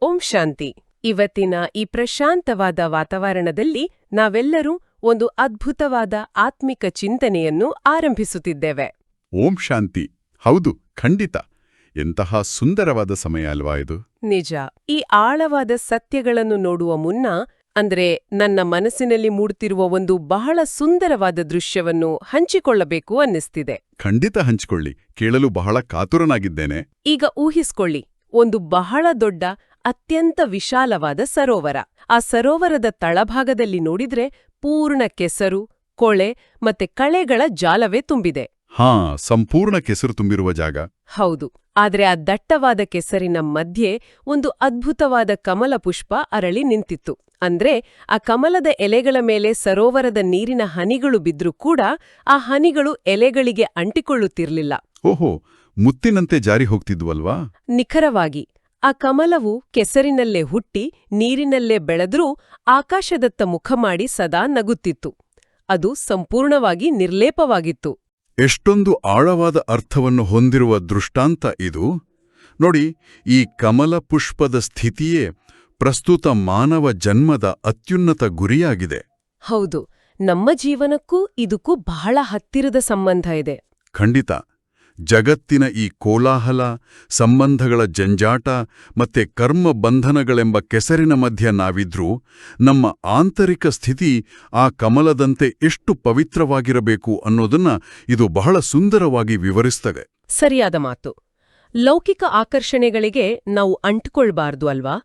ಓಂ ಶಾಂತಿ. ಇವತ್ತಿನ ಈ ಪ್ರಶಾಂತವಾದ ವಾತಾವರಣದಲ್ಲಿ ನಾವೆಲ್ಲರೂ ಒಂದು ಅದ್ಭುತವಾದ ಆತ್ಮಿಕ ಚಿಂತನೆಯನ್ನು ಆರಂಭಿಸುತ್ತಿದ್ದೇವೆ. ಓಂ ಶಾಂತಿ. ಹೌದು, ಖಂಡಿತ. ಎಂತಹ ಸುಂದರವಾದ ಸಮಯ ಅಲ್ವಾ ಇದು? ನಿಜ. ಈ ಆಳವಾದ ಸತ್ಯಗಳನ್ನು ನೋಡುವ ಮುನ್ನ ಅಂದ್ರೆ ನನ್ನ ಮನಸ್ಸಿನಲ್ಲಿ ಮೂಡುತ್ತಿರುವ ಒಂದು ಬಹಳ ಸುಂದರವಾದ ದೃಶ್ಯವನ್ನು ಹಂಚಿಕೊಳ್ಳಬೇಕು ಅನ್ನಿಸ್ತಿದೆ. ಖಂಡಿತ ಹಂಚಿಕೊಳ್ಳಿ, ಕೇಳಲು ಬಹಳ ಕಾತುರನಾಗಿದ್ದೇನೆ. ಈಗ ಊಹಿಸ್ಕೊಳ್ಳಿ, ಒಂದು ಬಹಳ ದೊಡ್ಡ ಅತ್ಯಂತ ವಿಶಾಲವಾದ ಸರೋವರ. ಆ ಸರೋವರದ ತಳಭಾಗದಲ್ಲಿ ನೋಡಿದ್ರೆ ಪೂರ್ಣ ಕೆಸರು, ಕೊಳೆ ಮತ್ತೆ ಕಳೆಗಳ ಜಾಲವೇ ತುಂಬಿದೆ. ಹಾ, ಸಂಪೂರ್ಣ ಕೆಸರು ತುಂಬಿರುವ ಜಾಗ. ಹೌದು. ಆದ್ರೆ ಆ ದಟ್ಟವಾದ ಕೆಸರಿನ ಮಧ್ಯೆ ಒಂದು ಅದ್ಭುತವಾದ ಕಮಲ ಪುಷ್ಪ ಅರಳಿ ನಿಂತಿತ್ತು. ಅಂದ್ರೆ ಆ ಕಮಲದ ಎಲೆಗಳ ಮೇಲೆ ಸರೋವರದ ನೀರಿನ ಹನಿಗಳು ಬಿದ್ರೂ ಕೂಡ ಆ ಹನಿಗಳು ಎಲೆಗಳಿಗೆ ಅಂಟಿಕೊಳ್ಳುತ್ತಿರ್ಲಿಲ್ಲ. ಓಹೋ, ಮುತ್ತಿನಂತೆ ಜಾರಿ ಹೋಗ್ತಿದ್ವಲ್ವಾ? ನಿಖರವಾಗಿ. ಆ ಕಮಲವು ಕೆಸರಿನಲ್ಲೇ ಹುಟ್ಟಿ ನೀರಿನಲ್ಲೇ ಬೆಳೆದ್ರೂ ಆಕಾಶದತ್ತ ಮುಖ ಮಾಡಿ ಸದಾ ನಗುತ್ತಿತ್ತು. ಅದು ಸಂಪೂರ್ಣವಾಗಿ ನಿರ್ಲೇಪವಾಗಿತ್ತು. ಎಷ್ಟೊಂದು ಆಳವಾದ ಅರ್ಥವನ್ನು ಹೊಂದಿರುವ ದೃಷ್ಟಾಂತ ಇದು. ನೋಡಿ, ಈ ಕಮಲ ಪುಷ್ಪದ ಸ್ಥಿತಿಯೇ ಪ್ರಸ್ತುತ ಮಾನವ ಜನ್ಮದ ಅತ್ಯುನ್ನತ ಗುರಿಯಾಗಿದೆ. ಹೌದು, ನಮ್ಮ ಜೀವನಕ್ಕೂ ಇದಕ್ಕೂ ಬಹಳ ಹತ್ತಿರದ ಸಂಬಂಧ ಇದೆ. ಖಂಡಿತ. ಜಗತ್ತಿನ ಈ ಕೋಲಾಹಲ, ಸಂಬಂಧಗಳ ಜಂಜಾಟ ಮತ್ತೆ ಕರ್ಮ ಬಂಧನಗಳೆಂಬ ಕೆಸರಿನ ಮಧ್ಯ ನಾವಿದ್ರೂ ನಮ್ಮ ಆಂತರಿಕ ಸ್ಥಿತಿ ಆ ಕಮಲದಂತೆ ಎಷ್ಟು ಪವಿತ್ರವಾಗಿರಬೇಕು ಅನ್ನೋದನ್ನ ಇದು ಬಹಳ ಸುಂದರವಾಗಿ ವಿವರಿಸ್ತದೆ. ಸರಿಯಾದ ಮಾತು. ಲೌಕಿಕ ಆಕರ್ಷಣೆಗಳಿಗೆ ನಾವು ಅಂಟಿಕೊಳ್ಬಾರ್ದು ಅಲ್ವಾ?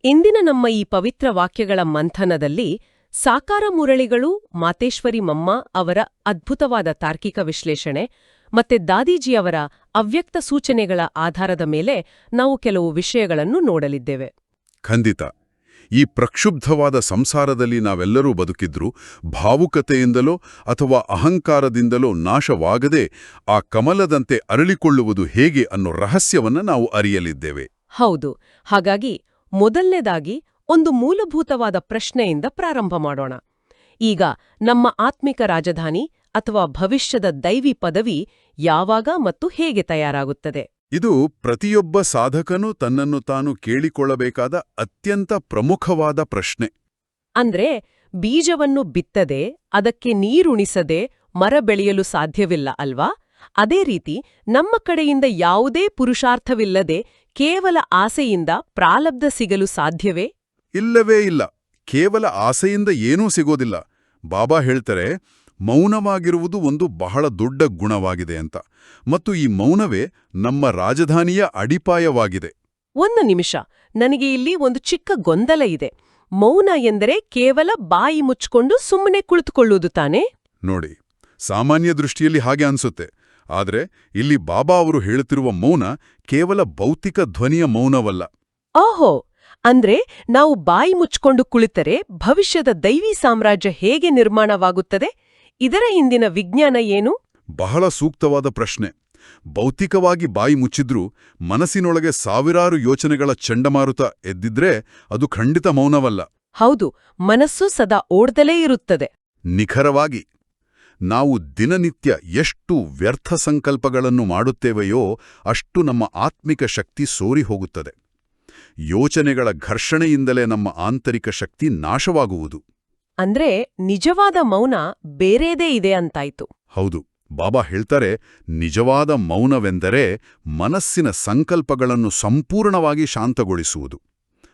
ಇಂದಿನ ನಮ್ಮ ಈ ಪವಿತ್ರ ವಾಕ್ಯಗಳ ಮಂಥನದಲ್ಲಿ ಸಾಕಾರ ಮುರಳಿಗಳು, ಮಾತೇಶ್ವರಿ ಮಮ್ಮ ಅವರ ಅದ್ಭುತವಾದ ತಾರ್ಕಿಕ ವಿಶ್ಲೇಷಣೆ ಮತ್ತೆ ದಾದೀಜಿಯವರ ಅವ್ಯಕ್ತ ಸೂಚನೆಗಳ ಆಧಾರದ ಮೇಲೆ ನಾವು ಕೆಲವು ವಿಷಯಗಳನ್ನು ನೋಡಲಿದ್ದೇವೆ. ಖಂಡಿತ. ಈ ಪ್ರಕ್ಷುಬ್ಧವಾದ ಸಂಸಾರದಲ್ಲಿ ನಾವೆಲ್ಲರೂ ಬದುಕಿದ್ರೂ ಭಾವುಕತೆಯಿಂದಲೋ ಅಥವಾ ಅಹಂಕಾರದಿಂದಲೋ ನಾಶವಾಗದೆ ಆ ಕಮಲದಂತೆ ಅರಳಿಕೊಳ್ಳುವುದು ಹೇಗೆ ಅನ್ನೋ ರಹಸ್ಯವನ್ನ ನಾವು ಅರಿಯಲಿದ್ದೇವೆ. ಹೌದು. ಹಾಗಾಗಿ ಮೊದಲನೇದಾಗಿ ಒಂದು ಮೂಲಭೂತವಾದ ಪ್ರಶ್ನೆಯಿಂದ ಪ್ರಾರಂಭ ಮಾಡೋಣ. ಈಗ ನಮ್ಮ ಆತ್ಮಿಕ ರಾಜಧಾನಿ ಅಥವಾ ಭವಿಷ್ಯದ ದೈವಿ ಪದವಿ ಯಾವಾಗ ಮತ್ತು ಹೇಗೆ ತಯಾರಾಗುತ್ತದೆ? ಇದು ಪ್ರತಿಯೊಬ್ಬ ಸಾಧಕನೂ ತನ್ನನ್ನು ತಾನು ಕೇಳಿಕೊಳ್ಳಬೇಕಾದ ಅತ್ಯಂತ ಪ್ರಮುಖವಾದ ಪ್ರಶ್ನೆ. ಅಂದ್ರೆ ಬೀಜವನ್ನು ಬಿತ್ತದೆ, ಅದಕ್ಕೆ ನೀರುಣಿಸದೆ ಮರ ಬೆಳೆಯಲು ಸಾಧ್ಯವಿಲ್ಲ ಅಲ್ವಾ? ಅದೇ ರೀತಿ ನಮ್ಮ ಕಡೆಯಿಂದ ಯಾವುದೇ ಪುರುಷಾರ್ಥವಿಲ್ಲದೆ ಕೇವಲ ಆಸೆಯಿಂದ ಪ್ರಾಲಬ್ಧ ಸಿಗಲು ಸಾಧ್ಯವೇ? ಇಲ್ಲವೇ ಇಲ್ಲ. ಕೇವಲ ಆಸೆಯಿಂದ ಏನೂ ಸಿಗೋದಿಲ್ಲ. ಬಾಬಾ ಹೇಳ್ತಾರೆ, ಮೌನವಾಗಿರುವುದು ಒಂದು ಬಹಳ ದೊಡ್ಡ ಗುಣವಾಗಿದೆ ಅಂತ. ಮತ್ತು ಈ ಮೌನವೇ ನಮ್ಮ ರಾಜಧಾನಿಯ ಅಡಿಪಾಯವಾಗಿದೆ. ಒಂದು ನಿಮಿಷ, ನನಗೆ ಇಲ್ಲಿ ಒಂದು ಚಿಕ್ಕ ಗೊಂದಲ ಇದೆ. ಮೌನ ಎಂದರೆ ಕೇವಲ ಬಾಯಿ ಮುಚ್ಕೊಂಡು ಸುಮ್ಮನೆ ಕುಳಿತುಕೊಳ್ಳುವುದು ತಾನೇ? ನೋಡಿ, ಸಾಮಾನ್ಯ ದೃಷ್ಟಿಯಲ್ಲಿ ಹಾಗೆ ಅನ್ಸುತ್ತೆ. ಆದ್ರೆ ಇಲ್ಲಿ ಬಾಬಾ ಅವರು ಹೇಳುತ್ತಿರುವ ಮೌನ ಕೇವಲ ಭೌತಿಕ ಧ್ವನಿಯ ಮೌನವಲ್ಲ. ಓಹೋ, ಅಂದ್ರೆ ನಾವು ಬಾಯಿ ಮುಚ್ಕೊಂಡು ಕುಳಿತರೆ ಭವಿಷ್ಯದ ದೈವಿ ಸಾಮ್ರಾಜ್ಯ ಹೇಗೆ ನಿರ್ಮಾಣವಾಗುತ್ತದೆ? ಇದರ ಹಿಂದಿನ ವಿಜ್ಞಾನ ಏನು? ಬಹಳ ಸೂಕ್ತವಾದ ಪ್ರಶ್ನೆ. ಭೌತಿಕವಾಗಿ ಬಾಯಿ ಮುಚ್ಚಿದ್ರೂ ಮನಸ್ಸಿನೊಳಗೆ ಸಾವಿರಾರು ಯೋಚನೆಗಳ ಚಂಡಮಾರುತ ಎದ್ದಿದ್ರೆ ಅದು ಖಂಡಿತ ಮೌನವಲ್ಲ. ಹೌದು, ಮನಸ್ಸು ಸದಾ ಓಡ್ದಲೇ ಇರುತ್ತದೆ. ನಿಖರವಾಗಿ. ನಾವು ದಿನನಿತ್ಯ ಎಷ್ಟು ವ್ಯರ್ಥ ಸಂಕಲ್ಪಗಳನ್ನು ಮಾಡುತ್ತೇವೆಯೋ ಅಷ್ಟು ನಮ್ಮ ಆತ್ಮಿಕ ಶಕ್ತಿ ಸೋರಿ ಹೋಗುತ್ತದೆ. ಯೋಚನೆಗಳ ಘರ್ಷಣೆಯಿಂದಲೇ ನಮ್ಮ ಆಂತರಿಕ ಶಕ್ತಿ ನಾಶವಾಗುವುದು. ಅಂದ್ರೆ ನಿಜವಾದ ಮೌನ ಬೇರೇದೇ ಇದೆ ಅಂತಾಯ್ತು. ಹೌದು. ಬಾಬಾ ಹೇಳ್ತಾರೆ, ನಿಜವಾದ ಮೌನವೆಂದರೆ ಮನಸ್ಸಿನ ಸಂಕಲ್ಪಗಳನ್ನು ಸಂಪೂರ್ಣವಾಗಿ ಶಾಂತಗೊಳಿಸುವುದು.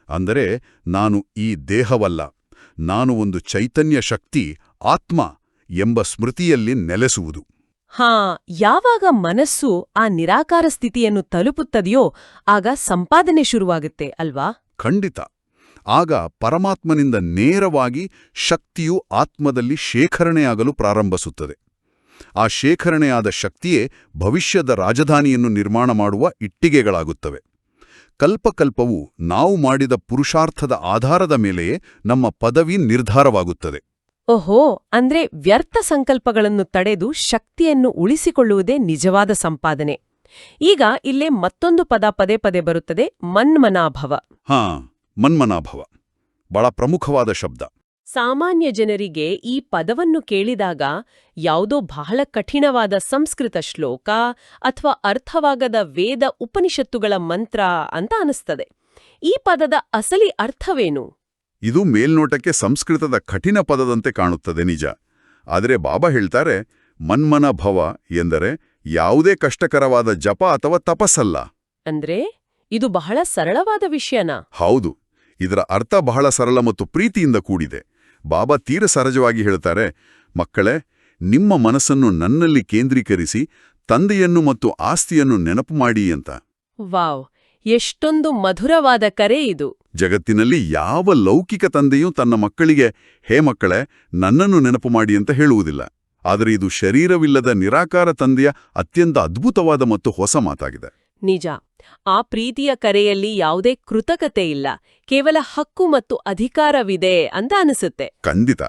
ಅಂದರೆ ನಾನು ಈ ದೇಹವಲ್ಲ, ನಾನು ಒಂದು ಚೈತನ್ಯ ಶಕ್ತಿ, ಆತ್ಮ ಎಂಬ ಸ್ಮೃತಿಯಲ್ಲಿ ನೆಲೆಸುವುದು. ಹಾ, ಯಾವಾಗ ಮನಸ್ಸು ಆ ನಿರಾಕಾರ ಸ್ಥಿತಿಯನ್ನು ತಲುಪುತ್ತದೆಯೋ ಆಗ ಸಂಪಾದನೆ ಶುರುವಾಗುತ್ತೆ ಅಲ್ವಾ? ಖಂಡಿತ. ಆಗ ಪರಮಾತ್ಮನಿಂದ ನೇರವಾಗಿ ಶಕ್ತಿಯು ಆತ್ಮದಲ್ಲಿ ಶೇಖರಣೆಯಾಗಲು ಪ್ರಾರಂಭಿಸುತ್ತದೆ. ಆ ಶೇಖರಣೆಯಾದ ಶಕ್ತಿಯೇ ಭವಿಷ್ಯದ ರಾಜಧಾನಿಯನ್ನು ನಿರ್ಮಾಣ ಮಾಡುವ ಇಟ್ಟಿಗೆಗಳಾಗುತ್ತವೆ. ಕಲ್ಪಕಲ್ಪವು ನಾವು ಮಾಡಿದ ಪುರುಷಾರ್ಥದ ಆಧಾರದ ಮೇಲೆಯೇ ನಮ್ಮ ಪದವಿ ನಿರ್ಧಾರವಾಗುತ್ತದೆ. ಓಹೋ, ಅಂದ್ರೆ ವ್ಯರ್ಥ ಸಂಕಲ್ಪಗಳನ್ನು ತಡೆದು ಶಕ್ತಿಯನ್ನು ಉಳಿಸಿಕೊಳ್ಳುವುದೇ ನಿಜವಾದ ಸಂಪಾದನೆ. ಈಗ ಇಲ್ಲೇ ಮತ್ತೊಂದು ಪದ ಪದೇ ಪದೇ ಬರುತ್ತದೆ, ಮನ್ಮನಾಭವ. ಹಾ, ಮನ್ಮನಾಭವ ಬಹಳ ಪ್ರಮುಖವಾದ ಶಬ್ದ. ಸಾಮಾನ್ಯ ಜನರಿಗೆ ಈ ಪದವನ್ನು ಕೇಳಿದಾಗ ಯಾವುದೋ ಬಹಳ ಕಠಿಣವಾದ ಸಂಸ್ಕೃತ ಶ್ಲೋಕ ಅಥವಾ ಅರ್ಥವಾಗದ ವೇದ ಉಪನಿಷತ್ತುಗಳ ಮಂತ್ರ ಅಂತ ಅನಿಸ್ತದೆ. ಈ ಪದದ ಅಸಲಿ ಅರ್ಥವೇನು? ಇದು ಮೇಲ್ನೋಟಕ್ಕೆ ಸಂಸ್ಕೃತದ ಕಠಿಣ ಪದದಂತೆ ಕಾಣುತ್ತದೆ ನಿಜ. ಆದರೆ ಬಾಬಾ ಹೇಳ್ತಾರೆ, ಮನ್ಮನ ಭವ ಎಂದರೆ ಯಾವುದೇ ಕಷ್ಟಕರವಾದ ಜಪ ಅಥವಾ ತಪಸ್ಸಲ್ಲ. ಅಂದ್ರೆ ಇದು ಬಹಳ ಸರಳವಾದ ವಿಷಯನಾ? ಹೌದು, ಇದರ ಅರ್ಥ ಬಹಳ ಸರಳ ಮತ್ತು ಪ್ರೀತಿಯಿಂದ ಕೂಡಿದೆ. ಬಾಬಾ ತೀರ ಸಹಜವಾಗಿ ಹೇಳ್ತಾರೆ, ಮಕ್ಕಳೇ, ನಿಮ್ಮ ಮನಸ್ಸನ್ನು ನನ್ನಲ್ಲಿ ಕೇಂದ್ರೀಕರಿಸಿ ತಂದೆಯನ್ನು ಮತ್ತು ಆಸ್ತಿಯನ್ನು ನೆನಪು ಮಾಡಿ ಅಂತ. ವಾವ್, ಎಷ್ಟೊಂದು ಮಧುರವಾದ ಕರೆ ಇದು. ಜಗತ್ತಿನಲ್ಲಿ ಯಾವ ಲೌಕಿಕ ತಂದೆಯೂ ತನ್ನ ಮಕ್ಕಳಿಗೆ ಹೇ ಮಕ್ಕಳೇ ನನ್ನನ್ನು ನೆನಪು ಮಾಡಿ ಅಂತ ಹೇಳುವುದಿಲ್ಲ. ಆದರೆ ಇದು ಶರೀರವಿಲ್ಲದ ನಿರಾಕಾರ ತಂದೆಯ ಅತ್ಯಂತ ಅದ್ಭುತವಾದ ಮತ್ತು ಹೊಸ ಮಾತಾಗಿದೆ. ನಿಜ, ಆ ಪ್ರೀತಿಯ ಕರೆಯಲ್ಲಿ ಯಾವುದೇ ಕೃತಕತೆ ಇಲ್ಲ, ಕೇವಲ ಹಕ್ಕು ಮತ್ತು ಅಧಿಕಾರವಿದೆ ಅಂತ ಅನಿಸುತ್ತೆ. ಖಂಡಿತ,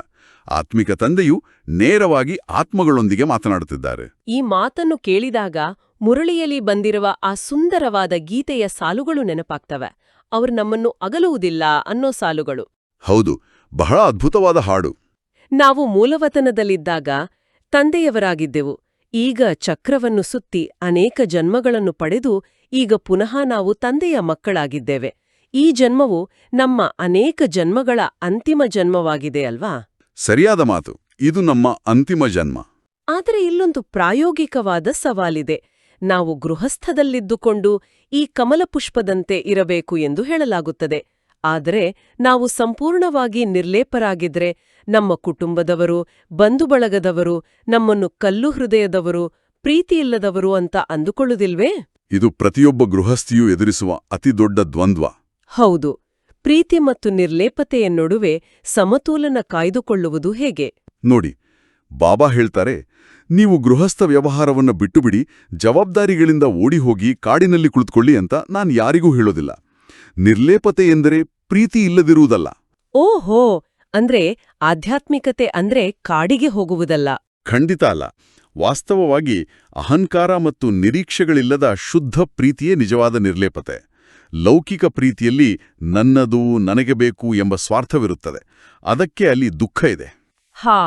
ಆತ್ಮಿಕ ತಂದೆಯು ನೇರವಾಗಿ ಆತ್ಮಗಳೊಂದಿಗೆ ಮಾತನಾಡುತ್ತಿದ್ದಾರೆ. ಈ ಮಾತನ್ನು ಕೇಳಿದಾಗ ಮುರಳಿಯಲ್ಲಿ ಬಂದಿರುವ ಆ ಸುಂದರವಾದ ಗೀತೆಯ ಸಾಲುಗಳು ನೆನಪಾಗ್ತವೆ. ಅವರು ನಮ್ಮನ್ನು ಅಗಲುವುದಿಲ್ಲ ಅನ್ನೋ ಸಾಲುಗಳು. ಹೌದು, ಬಹಳ ಅದ್ಭುತವಾದ ಹಾಡು. ನಾವು ಮೂಲವತನದಲ್ಲಿದ್ದಾಗ ತಂದೆಯವರಾಗಿದ್ದೆವು. ಈಗ ಚಕ್ರವನ್ನು ಸುತ್ತಿ ಅನೇಕ ಜನ್ಮಗಳನ್ನು ಪಡೆದು ಈಗ ಪುನಃ ನಾವು ತಂದೆಯ ಮಕ್ಕಳಾಗಿದ್ದೇವೆ. ಈ ಜನ್ಮವು ನಮ್ಮ ಅನೇಕ ಜನ್ಮಗಳ ಅಂತಿಮ ಜನ್ಮವಾಗಿದೆ ಅಲ್ವಾ? ಸರಿಯಾದ ಮಾತು. ಇದು ನಮ್ಮ ಅಂತಿಮ ಜನ್ಮ. ಆದರೆ ಇಲ್ಲೊಂದು ಪ್ರಾಯೋಗಿಕವಾದ ಸವಾಲಿದೆ. ನಾವು ಗೃಹಸ್ಥದಲ್ಲಿದ್ದುಕೊಂಡು ಈ ಕಮಲಪುಷ್ಪದಂತೆ ಇರಬೇಕು ಎಂದು ಹೇಳಲಾಗುತ್ತದೆ. ಆದರೆ ನಾವು ಸಂಪೂರ್ಣವಾಗಿ ನಿರ್ಲೇಪರಾಗಿದ್ರೆ ನಮ್ಮ ಕುಟುಂಬದವರು, ಬಂಧುಬಳಗದವರು ನಮ್ಮನ್ನು ಕಲ್ಲು ಹೃದಯದವರು, ಪ್ರೀತಿಯಿಲ್ಲದವರು ಅಂತ ಅಂದುಕೊಳ್ಳುವುದಿಲ್ವೇ? ಇದು ಪ್ರತಿಯೊಬ್ಬ ಗೃಹಸ್ಥಿಯೂ ಎದುರಿಸುವ ಅತಿದೊಡ್ಡ ದ್ವಂದ್ವ. ಹೌದು. ಪ್ರೀತಿ ಮತ್ತು ನಿರ್ಲೇಪತೆಯ ನಡುವೆ ಸಮತೋಲನ ಕಾಯ್ದುಕೊಳ್ಳುವುದು ಹೇಗೆ? ನೋಡಿ, ಬಾಬಾ ಹೇಳ್ತಾರೆ, ನೀವು ಗೃಹಸ್ಥ ವ್ಯವಹಾರವನ್ನು ಬಿಟ್ಟುಬಿಡಿ, ಜವಾಬ್ದಾರಿಗಳಿಂದ ಓಡಿಹೋಗಿ ಕಾಡಿನಲ್ಲಿ ಕುಳಿತುಕೊಳ್ಳಿ ಅಂತ ನಾನ್ ಯಾರಿಗೂ ಹೇಳೋದಿಲ್ಲ. ನಿರ್ಲೇಪತೆ ಎಂದರೆ ಪ್ರೀತಿ ಇಲ್ಲದಿರುವುದಲ್ಲ. ಓಹೋ, ಅಂದ್ರೆ ಆಧ್ಯಾತ್ಮಿಕತೆ ಅಂದ್ರೆ ಕಾಡಿಗೆ ಹೋಗುವುದಲ್ಲ. ಖಂಡಿತ ಅಲ್ಲ. ವಾಸ್ತವವಾಗಿ ಅಹಂಕಾರ ಮತ್ತು ನಿರೀಕ್ಷೆಗಳಿಲ್ಲದ ಶುದ್ಧ ಪ್ರೀತಿಯೇ ನಿಜವಾದ ನಿರ್ಲೇಪತೆ. ಲೌಕಿಕ ಪ್ರೀತಿಯಲ್ಲಿ ನನ್ನದು, ನನಗೆ ಬೇಕು ಎಂಬ ಸ್ವಾರ್ಥವಿರುತ್ತದೆ. ಅದಕ್ಕೆ ಅಲ್ಲಿ ದುಃಖ ಇದೆ. ಹಾ,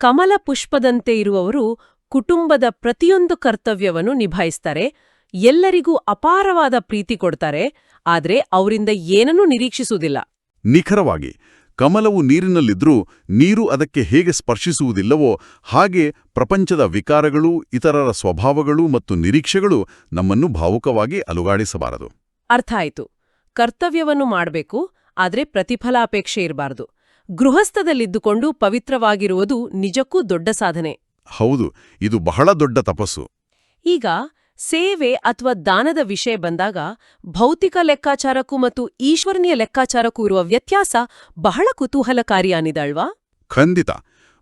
ಕಮಲ ಪುಷ್ಪದಂತೆ ಇರುವವರು ಕುಟುಂಬದ ಪ್ರತಿಯೊಂದು ಕರ್ತವ್ಯವನ್ನು ನಿಭಾಯಿಸ್ತಾರೆ, ಎಲ್ಲರಿಗೂ ಅಪಾರವಾದ ಪ್ರೀತಿ ಕೊಡ್ತಾರೆ, ಆದ್ರೆ ಅವರಿಂದ ಏನನ್ನೂ ನಿರೀಕ್ಷಿಸುವುದಿಲ್ಲ. ನಿಖರವಾಗಿ, ಕಮಲವು ನೀರಿನಲ್ಲಿದ್ರೂ ನೀರು ಅದಕ್ಕೆ ಹೇಗೆ ಸ್ಪರ್ಶಿಸುವುದಿಲ್ಲವೋ ಹಾಗೆ ಪ್ರಪಂಚದ ವಿಕಾರಗಳು, ಇತರರ ಸ್ವಭಾವಗಳು ಮತ್ತು ನಿರೀಕ್ಷೆಗಳು ನಮ್ಮನ್ನು ಭಾವುಕವಾಗಿ ಅಲುಗಾಡಿಸಬಾರದು. ಅರ್ಥ ಆಯ್ತು. ಕರ್ತವ್ಯವನ್ನು ಮಾಡಬೇಕು, ಆದ್ರೆ ಪ್ರತಿಫಲಾಪೇಕ್ಷೆ ಇರಬಾರದು. ಗೃಹಸ್ಥದಲ್ಲಿದ್ದುಕೊಂಡು ಪವಿತ್ರವಾಗಿರುವುದು ನಿಜಕ್ಕೂ ದೊಡ್ಡ ಸಾಧನೆ. ಹೌದು, ಇದು ಬಹಳ ದೊಡ್ಡ ತಪಸ್ಸು. ಈಗ ಸೇವೆ ಅಥವಾ ದಾನದ ವಿಷಯ ಬಂದಾಗ ಭೌತಿಕ ಲೆಕ್ಕಾಚಾರಕ್ಕೂ ಮತ್ತು ಈಶ್ವರನೀಯ ಲೆಕ್ಕಾಚಾರಕ್ಕೂ ಇರುವ ವ್ಯತ್ಯಾಸ ಬಹಳ ಕುತೂಹಲಕಾರಿಯಾನಿದಳ್ವಾ? ಖಂಡಿತ.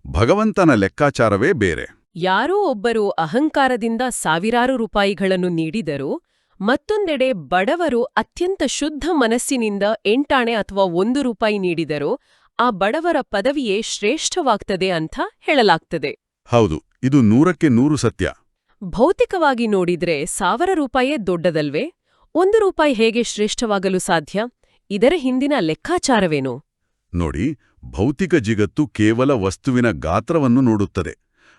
ಭಗವಂತನ ಲೆಕ್ಕಾಚಾರವೇ ಬೇರೆ. ಯಾರೋ ಒಬ್ಬರು ಅಹಂಕಾರದಿಂದ ಸಾವಿರಾರು ರೂಪಾಯಿಗಳನ್ನು ನೀಡಿದರೂ, ಮತ್ತೊಂದೆಡೆ ಬಡವರು ಅತ್ಯಂತ ಶುದ್ಧ ಮನಸ್ಸಿನಿಂದ 8 ಆಣೆ ಅಥವಾ 1 ರೂಪಾಯಿ ನೀಡಿದರೂ ಆ ಬಡವರ ಪದವಿಯೇ ಶ್ರೇಷ್ಠವಾಗ್ತದೆ ಅಂತ ಹೇಳಲಾಗ್ತದೆ. ಹೌದು, ಇದು 100ಕ್ಕೆ 100 ಸತ್ಯ. ಭೌತಿಕವಾಗಿ ನೋಡಿದ್ರೆ 1000 ರೂಪಾಯೇ ದೊಡ್ಡದಲ್ವೇ? 1 ರೂಪಾಯಿ ಹೇಗೆ ಶ್ರೇಷ್ಠವಾಗಲು ಸಾಧ್ಯ? ಇದರ ಹಿಂದಿನ ಲೆಕ್ಕಾಚಾರವೇನು? ನೋಡಿ, ಭೌತಿಕ ಜಗತ್ತು ಕೇವಲ ವಸ್ತುವಿನ ಗಾತ್ರವನ್ನು ನೋಡುತ್ತದೆ.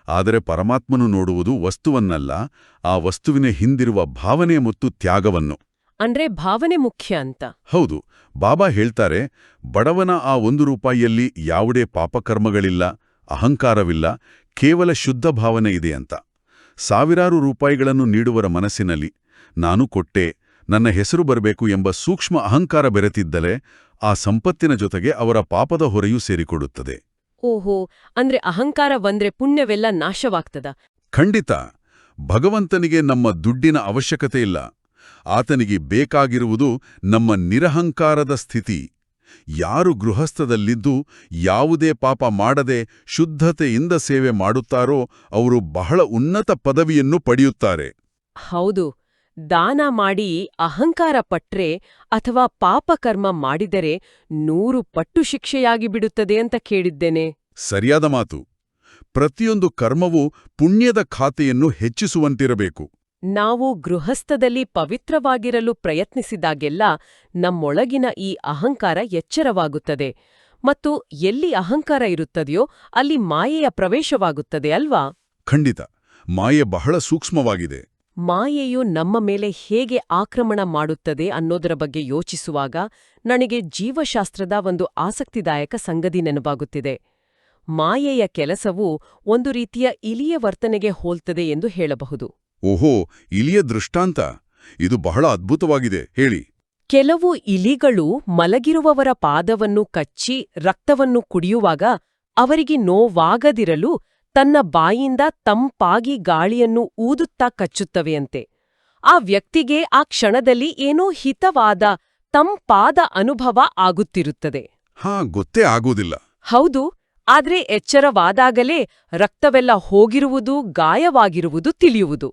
ಆದರೆ ಪರಮಾತ್ಮನು ನೋಡುವುದು ವಸ್ತುವನ್ನಲ್ಲ, ಆ ವಸ್ತುವಿನ ಹಿಂದಿರುವ ಭಾವನೆ ಮತ್ತು ತ್ಯಾಗವನ್ನು. ಅಂದ್ರೆ ಭಾವನೆ ಮುಖ್ಯ ಅಂತ. ಹೌದು. ಬಾಬಾ ಹೇಳ್ತಾರೆ, ಬಡವನ ಆ 1 ರೂಪಾಯಿಯಲ್ಲಿ ಯಾವುದೇ ಪಾಪಕರ್ಮಗಳಿಲ್ಲ, ಅಹಂಕಾರವಿಲ್ಲ, ಕೇವಲ ಶುದ್ಧ ಭಾವನೆ ಇದೆ ಅಂತ. ಸಾವಿರಾರು ರೂಪಾಯಿಗಳನ್ನು ನೀಡುವರ ಮನಸ್ಸಿನಲ್ಲಿ ನಾನು ಕೊಟ್ಟೆ, ನನ್ನ ಹೆಸರು ಬರಬೇಕು ಎಂಬ ಸೂಕ್ಷ್ಮ ಅಹಂಕಾರ ಬೆರೆತಿದ್ದಲೇ ಆ ಸಂಪತ್ತಿನ ಜೊತೆಗೆ ಅವರ ಪಾಪದ ಹೊರೆಯೂ ಸೇರಿಕೊಡುತ್ತದೆ. ಓಹೋ, ಅಂದ್ರೆ ಅಹಂಕಾರ ಬಂದ್ರೆ ಪುಣ್ಯವೆಲ್ಲ ನಾಶವಾಗ್ತದ? ಖಂಡಿತ. ಭಗವಂತನಿಗೆ ನಮ್ಮ ದುಡ್ಡಿನ ಅವಶ್ಯಕತೆ ಇಲ್ಲ. ಆತನಿಗೆ ಬೇಕಾಗಿರುವುದು ನಮ್ಮ ನಿರಹಂಕಾರದ ಸ್ಥಿತಿ. ಯಾರು ಗೃಹಸ್ಥದಲ್ಲಿದ್ದು ಯಾವುದೇ ಪಾಪ ಮಾಡದೆ ಶುದ್ಧತೆಯಿಂದ ಸೇವೆ ಮಾಡುತ್ತಾರೋ ಅವರು ಬಹಳ ಉನ್ನತ ಪದವಿಯನ್ನು ಪಡೆಯುತ್ತಾರೆ. ಹೌದು. ದಾನ ಮಾಡಿ ಅಹಂಕಾರ ಪಟ್ರೆ ಅಥವಾ ಪಾಪಕರ್ಮ ಮಾಡಿದರೆ 100 ಪಟ್ಟು ಶಿಕ್ಷೆಯಾಗಿ ಬಿಡುತ್ತದೆ ಅಂತ ಕೇಳಿದ್ದೇನೆ. ಸರಿಯಾದ ಮಾತು. ಪ್ರತಿಯೊಂದು ಕರ್ಮವೂ ಪುಣ್ಯದ ಖಾತೆಯನ್ನು ಹೆಚ್ಚಿಸುವಂತಿರಬೇಕು. ನಾವು ಗೃಹಸ್ಥದಲ್ಲಿ ಪವಿತ್ರವಾಗಿರಲು ಪ್ರಯತ್ನಿಸಿದಾಗೆಲ್ಲ ನಮ್ಮೊಳಗಿನ ಈ ಅಹಂಕಾರ ಎಚ್ಚರವಾಗುತ್ತದೆ. ಮತ್ತು ಎಲ್ಲಿ ಅಹಂಕಾರ ಇರುತ್ತದೆಯೋ ಅಲ್ಲಿ ಮಾಯೆಯ ಪ್ರವೇಶವಾಗುತ್ತದೆ ಅಲ್ವಾ? ಖಂಡಿತ. ಮಾಯೆ ಬಹಳ ಸೂಕ್ಷ್ಮವಾಗಿದೆ. ಮಾಯೆಯು ನಮ್ಮ ಮೇಲೆ ಹೇಗೆ ಆಕ್ರಮಣ ಮಾಡುತ್ತದೆ ಅನ್ನೋದರ ಬಗ್ಗೆ ಯೋಚಿಸುವಾಗ ನನಗೆ ಜೀವಶಾಸ್ತ್ರದ ಒಂದು ಆಸಕ್ತಿದಾಯಕ ಸಂಗತಿ ನೆನಪಾಗುತ್ತಿದೆ. ಮಾಯೆಯ ಕೆಲಸವು ಒಂದು ರೀತಿಯ ಇಲಿಯ ವರ್ತನೆಗೆ ಹೋಲ್ತದೆ ಎಂದು ಹೇಳಬಹುದು. ಓಹೋ, ಇಲಿಯ ದೃಷ್ಟಾಂತ ಇದು ಬಹಳ ಅದ್ಭುತವಾಗಿದೆ, ಹೇಳಿ. ಕೆಲವು ಇಲಿಗಳು ಮಲಗಿರುವವರ ಪಾದವನ್ನು ಕಚ್ಚಿ ರಕ್ತವನ್ನು ಕುಡಿಯುವಾಗ ಅವರಿಗೆ ನೋವಾಗದಿರಲು ತನ್ನ ಬಾಯಿಂದ ತಂಪಾಗಿ ಗಾಳಿಯನ್ನು ಊದುತ್ತಾ ಕಚ್ಚುತ್ತವೆಯಂತೆ. ಆ ವ್ಯಕ್ತಿಗೆ ಆ ಕ್ಷಣದಲ್ಲಿ ಏನೋ ಹಿತವಾದ ತಂಪಾದ ಅನುಭವ ಆಗುತ್ತಿರುತ್ತದೆ. ಗೊತ್ತೇ ಆಗೋದಿಲ್ಲ. ಹೌದು, ಆದ್ರೆ ಎಚ್ಚರವಾದಾಗಲೇ ರಕ್ತವೆಲ್ಲ ಹೋಗಿರುವುದು, ಗಾಯವಾಗಿರುವುದು ತಿಳಿಯುವುದು.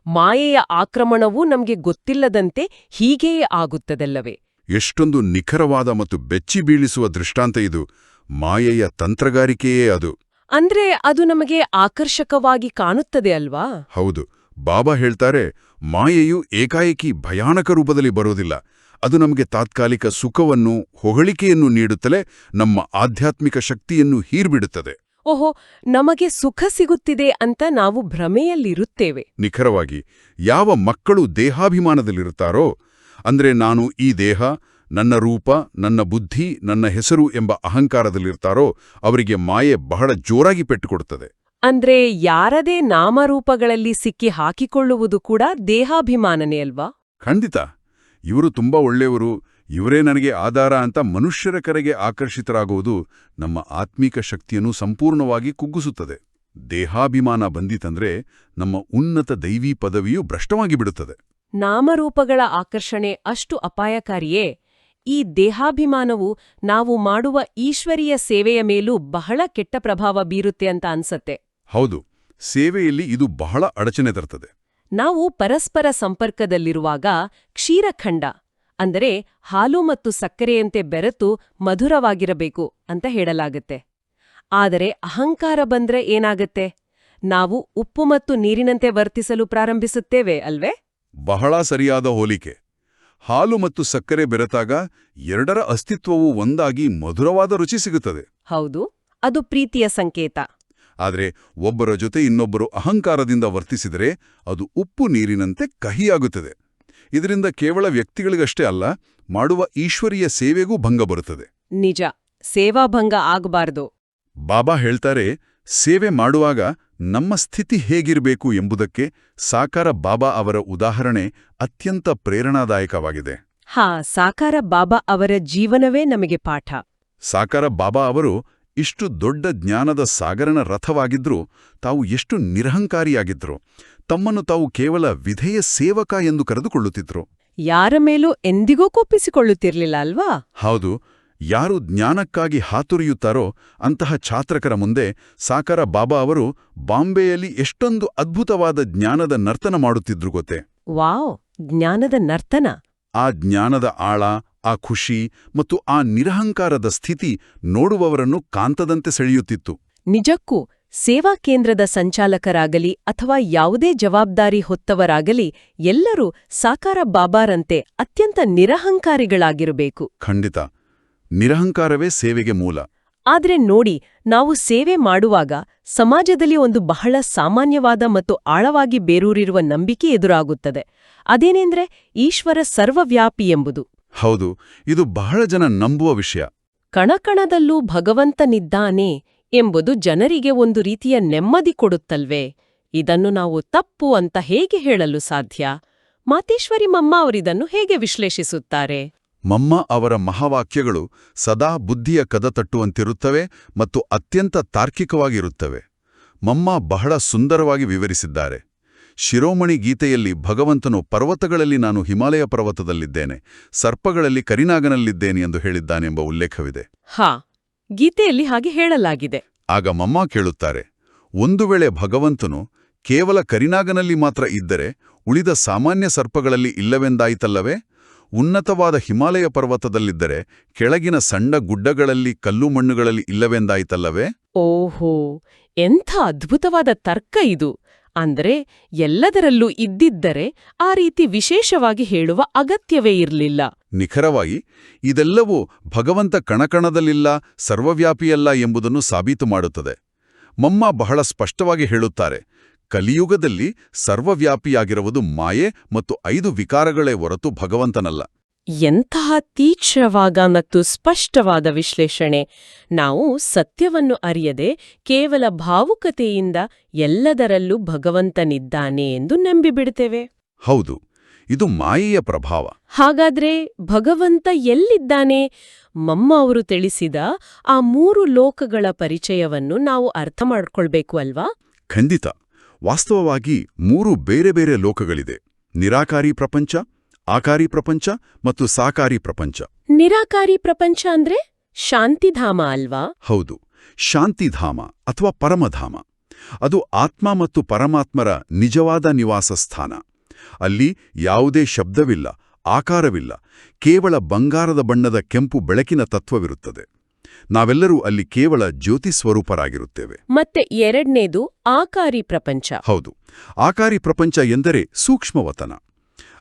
ಮಾಯೆಯ ಆಕ್ರಮಣವೂ ನಮ್ಗೆ ಗೊತ್ತಿಲ್ಲದಂತೆ ಹೀಗೆಯೇ ಆಗುತ್ತದಲ್ಲವೇ? ಎಷ್ಟೊಂದು ನಿಖರವಾದ ಮತ್ತು ಬೆಚ್ಚಿ ಬೀಳಿಸುವ ದೃಷ್ಟಾಂತ ಇದು. ಮಾಯೆಯ ತಂತ್ರಗಾರಿಕೆಯೇ ಅದು. ಅಂದ್ರೆ ಅದು ನಮಗೆ ಆಕರ್ಷಕವಾಗಿ ಕಾಣುತ್ತದೆ ಅಲ್ವಾ? ಹೌದು. ಬಾಬಾ ಹೇಳ್ತಾರೆ, ಮಾಯೆಯು ಏಕಾಏಕಿ ಭಯಾನಕ ರೂಪದಲ್ಲಿ ಬರೋದಿಲ್ಲ. ಅದು ನಮಗೆ ತಾತ್ಕಾಲಿಕ ಸುಖವನ್ನು, ಹೊಗಳಿಕೆಯನ್ನು ನೀಡುತ್ತಲೇ ನಮ್ಮ ಆಧ್ಯಾತ್ಮಿಕ ಶಕ್ತಿಯನ್ನು ಹೀರ್ಬಿಡುತ್ತದೆ. ಓಹೋ, ನಮಗೆ ಸುಖ ಸಿಗುತ್ತಿದೆ ಅಂತ ನಾವು ಭ್ರಮೆಯಲ್ಲಿರುತ್ತೇವೆ. ನಿಖರವಾಗಿ. ಯಾವ ಮಕ್ಕಳು ದೇಹಾಭಿಮಾನದಲ್ಲಿರುತ್ತಾರೋ, ಅಂದ್ರೆ ನಾನು ಈ ದೇಹ, ನನ್ನ ರೂಪ, ನನ್ನ ಬುದ್ಧಿ, ನನ್ನ ಹೆಸರು ಎಂಬ ಅಹಂಕಾರದಲ್ಲಿರ್ತಾರೋ ಅವರಿಗೆ ಮಾಯೆ ಬಹಳ ಜೋರಾಗಿ ಪೆಟ್ಟುಕೊಡುತ್ತದೆ. ಅಂದ್ರೆ ಯಾರದೇ ನಾಮರೂಪಗಳಲ್ಲಿ ಸಿಕ್ಕಿ ಹಾಕಿಕೊಳ್ಳುವುದು ಕೂಡ ದೇಹಾಭಿಮಾನನೇ ಅಲ್ವಾ? ಖಂಡಿತ. ಇವರು ತುಂಬಾ ಒಳ್ಳೆಯವರು, ಇವರೇ ನನಗೆ ಆಧಾರ ಅಂತ ಮನುಷ್ಯರ ಕರೆಗೆ ಆಕರ್ಷಿತರಾಗುವುದು ನಮ್ಮ ಆತ್ಮೀಕ ಶಕ್ತಿಯನ್ನು ಸಂಪೂರ್ಣವಾಗಿ ಕುಗ್ಗಿಸುತ್ತದೆ. ದೇಹಾಭಿಮಾನ ಬಂದಿತಂದ್ರೆ ನಮ್ಮ ಉನ್ನತ ದೈವೀ ಪದವಿಯು ಭ್ರಷ್ಟವಾಗಿ ಬಿಡುತ್ತದೆ. ನಾಮರೂಪಗಳ ಆಕರ್ಷಣೆ ಅಷ್ಟು ಅಪಾಯಕಾರಿಯೇ? ಈ ದೇಹಾಭಿಮಾನವು ನಾವು ಮಾಡುವ ಈಶ್ವರೀಯ ಸೇವೆಯ ಮೇಲೂ ಬಹಳ ಕೆಟ್ಟ ಪ್ರಭಾವ ಬೀರುತ್ತೆ ಅಂತ ಅನ್ಸತ್ತೆ. ಹೌದು, ಸೇವೆಯಲ್ಲಿ ಇದು ಬಹಳ ಅಡಚಣೆ ತರ್ತದೆ. ನಾವು ಪರಸ್ಪರ ಸಂಪರ್ಕದಲ್ಲಿರುವಾಗ ಕ್ಷೀರಖಂಡ ಅಂದರೆ ಹಾಲು ಮತ್ತು ಸಕ್ಕರೆಯಂತೆ ಬೆರೆತು ಮಧುರವಾಗಿರಬೇಕು ಅಂತ ಹೇಳಲಾಗತ್ತೆ. ಆದರೆ ಅಹಂಕಾರ ಬಂದ್ರೆ ಏನಾಗತ್ತೆ? ನಾವು ಉಪ್ಪು ಮತ್ತು ನೀರಿನಂತೆ ವರ್ತಿಸಲು ಪ್ರಾರಂಭಿಸುತ್ತೇವೆ ಅಲ್ವೇ? ಬಹಳ ಸರಿಯಾದ ಹೋಲಿಕೆ. ಹಾಲು ಮತ್ತು ಸಕ್ಕರೆ ಬೆರೆತಾಗ ಎರಡರ ಅಸ್ತಿತ್ವವು ಒಂದಾಗಿ ಮಧುರವಾದ ರುಚಿ ಸಿಗುತ್ತದೆ. ಹೌದು, ಅದು ಪ್ರೀತಿಯ ಸಂಕೇತ. ಆದರೆ ಒಬ್ಬರ ಜೊತೆ ಇನ್ನೊಬ್ಬರು ಅಹಂಕಾರದಿಂದ ವರ್ತಿಸಿದರೆ ಅದು ಉಪ್ಪು ನೀರಿನಂತೆ ಕಹಿಯಾಗುತ್ತದೆ. ಇದರಿಂದ ಕೇವಲ ವ್ಯಕ್ತಿಗಳಿಗಷ್ಟೇ ಅಲ್ಲ, ಮಾಡುವ ಈಶ್ವರೀಯ ಸೇವೆಗೂ ಭಂಗ ಬರುತ್ತದೆ. ನಿಜ, ಸೇವಾಭಂಗ ಆಗಬಾರದು. ಬಾಬಾ ಹೇಳ್ತಾರೆ, ಸೇವೆ ಮಾಡುವಾಗ ನಮ್ಮ ಸ್ಥಿತಿ ಹೇಗಿರಬೇಕು ಎಂಬುದಕ್ಕೆ ಸಾಕಾರ ಬಾಬಾ ಅವರ ಉದಾಹರಣೆ ಅತ್ಯಂತ ಪ್ರೇರಣಾದಾಯಕವಾಗಿದೆ. ಸಾಕಾರ ಬಾಬಾ ಅವರ ಜೀವನವೇ ನಮಗೆ ಪಾಠ. ಸಾಕಾರ ಬಾಬಾ ಅವರು ಇಷ್ಟು ದೊಡ್ಡ ಜ್ಞಾನದ ಸಾಗರನ ರಥವಾಗಿದ್ರೂ ತಾವು ಎಷ್ಟು ನಿರಹಂಕಾರಿಯಾಗಿದ್ರು. ತಮ್ಮನ್ನು ತಾವು ಕೇವಲ ವಿಧೇಯ ಸೇವಕ ಎಂದು ಕರೆದುಕೊಳ್ಳುತ್ತಿದ್ರು. ಯಾರ ಮೇಲೂ ಎಂದಿಗೂ ಕೋಪಿಸಿಕೊಳ್ಳುತ್ತಿರಲಿಲ್ಲ ಅಲ್ವಾ? ಹೌದು. ಯಾರು ಜ್ಞಾನಕ್ಕಾಗಿ ಹಾತುರಿಯುತ್ತಾರೋ ಅಂತಹ ಛಾತ್ರಕರ ಮುಂದೆ ಸಾಕಾರ ಬಾಬಾ ಅವರು ಬಾಂಬೆಯಲ್ಲಿ ಎಷ್ಟೊಂದು ಅದ್ಭುತವಾದ ಜ್ಞಾನದ ನರ್ತನ ಮಾಡುತ್ತಿದ್ರು ಗೊತ್ತೇ? ವಾವ್, ಜ್ಞಾನದ ನರ್ತನ! ಆ ಜ್ಞಾನದ ಆಳ, ಆ ಖುಷಿ ಮತ್ತು ಆ ನಿರಹಂಕಾರದ ಸ್ಥಿತಿ ನೋಡುವವರನ್ನು ಕಾಂತದಂತೆ ಸೆಳೆಯುತ್ತಿತ್ತು. ನಿಜಕ್ಕೂ ಸೇವಾ ಕೇಂದ್ರದ ಸಂಚಾಲಕರಾಗಲಿ ಅಥವಾ ಯಾವುದೇ ಜವಾಬ್ದಾರಿ ಹೊತ್ತವರಾಗಲಿ ಎಲ್ಲರೂ ಸಾಕಾರ ಬಾಬಾರಂತೆ ಅತ್ಯಂತ ನಿರಹಂಕಾರಿಗಳಾಗಿರಬೇಕು. ಖಂಡಿತ. ನಿರಹಂಕಾರವೇ ಸೇವೆಗೆ ಮೂಲ. ಆದ್ರೆ ನೋಡಿ, ನಾವು ಸೇವೆ ಮಾಡುವಾಗ ಸಮಾಜದಲ್ಲಿ ಒಂದು ಬಹಳ ಸಾಮಾನ್ಯವಾದ ಮತ್ತು ಆಳವಾಗಿ ಬೇರೂರಿರುವ ನಂಬಿಕೆ ಎದುರಾಗುತ್ತದೆ. ಅದೇನೆಂದ್ರೆ ಈಶ್ವರ ಸರ್ವವ್ಯಾಪಿ ಎಂಬುದು. ಹೌದು, ಇದು ಬಹಳ ಜನ ನಂಬುವ ವಿಷಯ. ಕಣಕಣದಲ್ಲೂ ಭಗವಂತನಿದ್ದಾನೆ ಎಂಬುದು ಜನರಿಗೆ ಒಂದು ರೀತಿಯ ನೆಮ್ಮದಿ ಕೊಡುತ್ತಲ್ವೇ? ಇದನ್ನು ನಾವು ತಪ್ಪು ಅಂತ ಹೇಗೆ ಹೇಳಲು ಸಾಧ್ಯ? ಮಾತೇಶ್ವರಿ ಮಮ್ಮ ಅವರಿದನ್ನು ಹೇಗೆ ವಿಶ್ಲೇಷಿಸುತ್ತಾರೆ? ಮಮ್ಮ ಅವರ ಮಹಾವಾಕ್ಯಗಳು ಸದಾ ಬುದ್ಧಿಯ ಕದ ತಟ್ಟುವಂತಿರುತ್ತವೆ ಮತ್ತು ಅತ್ಯಂತ ತಾರ್ಕಿಕವಾಗಿರುತ್ತವೆ. ಮಮ್ಮ ಬಹಳ ಸುಂದರವಾಗಿ ವಿವರಿಸಿದ್ದಾರೆ. ಶಿರೋಮಣಿ ಗೀತೆಯಲ್ಲಿ ಭಗವಂತನು ಪರ್ವತಗಳಲ್ಲಿ ನಾನು ಹಿಮಾಲಯ ಪರ್ವತದಲ್ಲಿದ್ದೇನೆ, ಸರ್ಪಗಳಲ್ಲಿ ಕರಿನಾಗನಲ್ಲಿದ್ದೇನೆ ಎಂದು ಹೇಳಿದ್ದಾನೆಂಬ ಉಲ್ಲೇಖವಿದೆ. ಗೀತೆಯಲ್ಲಿ ಹಾಗೆ ಹೇಳಲಾಗಿದೆ. ಆಗ ಮಮ್ಮ ಕೇಳುತ್ತಾರೆ, ಒಂದು ವೇಳೆ ಭಗವಂತನು ಕೇವಲ ಕರಿನಾಗನಲ್ಲಿ ಮಾತ್ರ ಇದ್ದರೆ ಉಳಿದ ಸಾಮಾನ್ಯ ಸರ್ಪಗಳಲ್ಲಿ ಇಲ್ಲವೆಂದಾಯಿತಲ್ಲವೇ? ಉನ್ನತವಾದ ಹಿಮಾಲಯ ಪರ್ವತದಲ್ಲಿದ್ದರೆ ಕೆಳಗಿನ ಸಣ್ಣ ಗುಡ್ಡಗಳಲ್ಲಿ ಕಲ್ಲು ಮಣ್ಣುಗಳಲ್ಲಿ ಇಲ್ಲವೆಂದಾಯಿತಲ್ಲವೇ? ಓಹೋ, ಎಂಥ ಅದ್ಭುತವಾದ ತರ್ಕ ಇದು! ಅಂದ್ರೆ ಎಲ್ಲದರಲ್ಲೂ ಇದ್ದಿದ್ದರೆ ಆ ರೀತಿ ವಿಶೇಷವಾಗಿ ಹೇಳುವ ಅಗತ್ಯವೇ ಇರಲಿಲ್ಲ. ನಿಖರವಾಗಿ ಇದೆಲ್ಲವೂ ಭಗವಂತ ಕಣಕಣದಲ್ಲಿಲ್ಲ, ಸರ್ವವ್ಯಾಪಿಯಲ್ಲ ಎಂಬುದನ್ನು ಸಾಬೀತು ಮಾಡುತ್ತದೆ. ಮಮ್ಮ ಬಹಳ ಸ್ಪಷ್ಟವಾಗಿ ಹೇಳುತ್ತಾರೆ, ಕಲಿಯುಗದಲ್ಲಿ ಸರ್ವವ್ಯಾಪಿಯಾಗಿರುವುದು ಮಾಯೆ ಮತ್ತು 5 ವಿಕಾರಗಳೇ ಹೊರತು ಭಗವಂತನಲ್ಲ. ಎಂತಹ ತೀಕ್ಷ್ಣವಾದ ಮತ್ತು ಸ್ಪಷ್ಟವಾದ ವಿಶ್ಲೇಷಣೆ. ನಾವು ಸತ್ಯವನ್ನು ಅರಿಯದೆ ಕೇವಲ ಭಾವುಕತೆಯಿಂದ ಎಲ್ಲದರಲ್ಲೂ ಭಗವಂತನಿದ್ದಾನೆ ಎಂದು ನಂಬಿಬಿಡ್ತೇವೆ. ಹೌದು, ಇದು ಮಾಯೆಯ ಪ್ರಭಾವ. ಹಾಗಾದ್ರೆ ಭಗವಂತ ಎಲ್ಲಿದ್ದಾನೆ? ಮಮ್ಮ ಅವರು ತಿಳಿಸಿದ ಆ 3 ಲೋಕಗಳ ಪರಿಚಯವನ್ನು ನಾವು ಅರ್ಥ ಮಾಡ್ಕೊಳ್ಬೇಕು ಅಲ್ವಾ? ಖಂಡಿತ. ವಾಸ್ತವವಾಗಿ 3 ಬೇರೆ ಬೇರೆ ಲೋಕಗಳಿದೆ: ನಿರಾಕಾರಿ ಪ್ರಪಂಚ, ಆಕಾರಿ ಪ್ರಪಂಚ ಮತ್ತು ಸಾಕಾರಿ ಪ್ರಪಂಚ. ನಿರಾಕಾರಿ ಪ್ರಪಂಚ ಅಂದ್ರೆ ಶಾಂತಿಧಾಮ ಅಲ್ವಾ? ಹೌದು, ಶಾಂತಿಧಾಮ ಅಥವಾ ಪರಮಧಾಮ. ಅದು ಆತ್ಮ ಮತ್ತು ಪರಮಾತ್ಮರ ನಿಜವಾದ ನಿವಾಸ ಸ್ಥಾನ. ಅಲ್ಲಿ ಯಾವುದೇ ಶಬ್ದವಿಲ್ಲ, ಆಕಾರವಿಲ್ಲ, ಕೇವಲ ಬಂಗಾರದ ಬಣ್ಣದ ಕೆಂಪು ಬೆಳಕಿನ ತತ್ವವಿರುತ್ತದೆ. ನಾವೆಲ್ಲರೂ ಅಲ್ಲಿ ಕೇವಲ ಜ್ಯೋತಿ ಸ್ವರೂಪರಾಗಿರುತ್ತೇವೆ. ಮತ್ತೆ ಎರಡನೇದು ಆಕಾರಿ ಪ್ರಪಂಚ. ಹೌದು, ಆಕಾರಿ ಪ್ರಪಂಚ ಎಂದರೆ ಸೂಕ್ಷ್ಮವತನ.